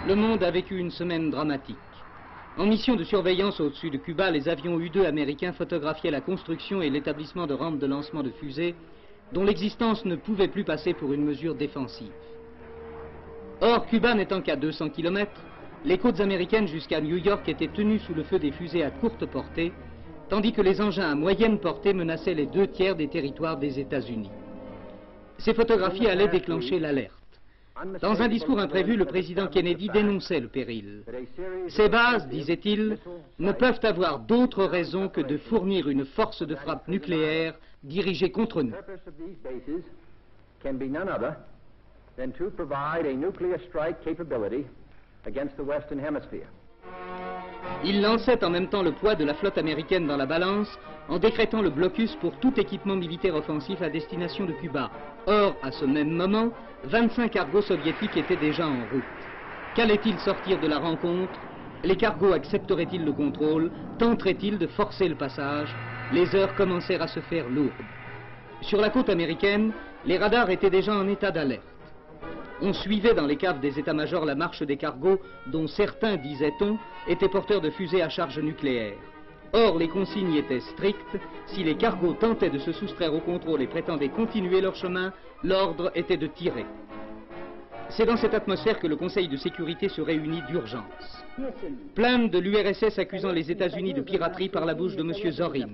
Le monde a vécu une semaine dramatique. En mission de surveillance au-dessus de Cuba, les avions U-2 américains photographiaient la construction et l'établissement de rampes de lancement de fusées dont l'existence ne pouvait plus passer pour une mesure défensive. Or, Cuba n'étant qu'à 200 km, les côtes américaines jusqu'à New York étaient tenues sous le feu des fusées à courte portée, tandis que les engins à moyenne portée menaçaient les 2/3 des territoires des États-Unis. Ces photographies allaient déclencher l'alerte. Dans un discours imprévu, le président Kennedy dénonçait le péril. Ces bases, disait-il, ne peuvent avoir d'autre raison que de fournir une force de frappe nucléaire dirigée contre nous. Il lançait en même temps le poids de la flotte américaine dans la balance en décrétant le blocus pour tout équipement militaire offensif à destination de Cuba. Or, à ce même moment, 25 cargos soviétiques étaient déjà en route. Qu'allait-il sortir de la rencontre? Les cargos accepteraient-ils le contrôle? Tenteraient-ils de forcer le passage? Les heures commencèrent à se faire lourdes. Sur la côte américaine, les radars étaient déjà en état d'alerte. On suivait dans les caves des états-majors la marche des cargos dont certains, disait-on, étaient porteurs de fusées à charge nucléaire. Or, les consignes étaient strictes. Si les cargos tentaient de se soustraire au contrôle et prétendaient continuer leur chemin, l'ordre était de tirer. C'est dans cette atmosphère que le Conseil de sécurité se réunit d'urgence. Plainte de l'URSS accusant les États-Unis de piraterie par la bouche de M. Zorin.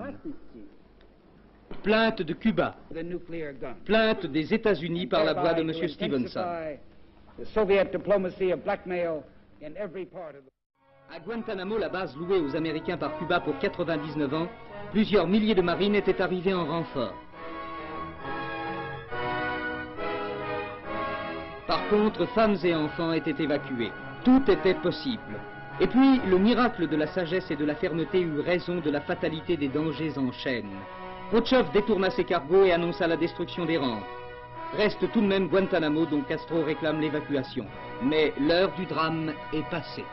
Plainte de Cuba. Plainte des États-Unis par la voix de M. Stevenson. À Guantanamo, la base louée aux Américains par Cuba pour 99 ans, plusieurs milliers de marines étaient arrivés en renfort. Par contre, femmes et enfants étaient évacués. Tout était possible. Et puis, le miracle de la sagesse et de la fermeté eut raison de la fatalité des dangers en chaîne. Khrouchtchev détourna ses cargos et annonça la destruction des rampes. Reste tout de même Guantanamo dont Castro réclame l'évacuation. Mais l'heure du drame est passée.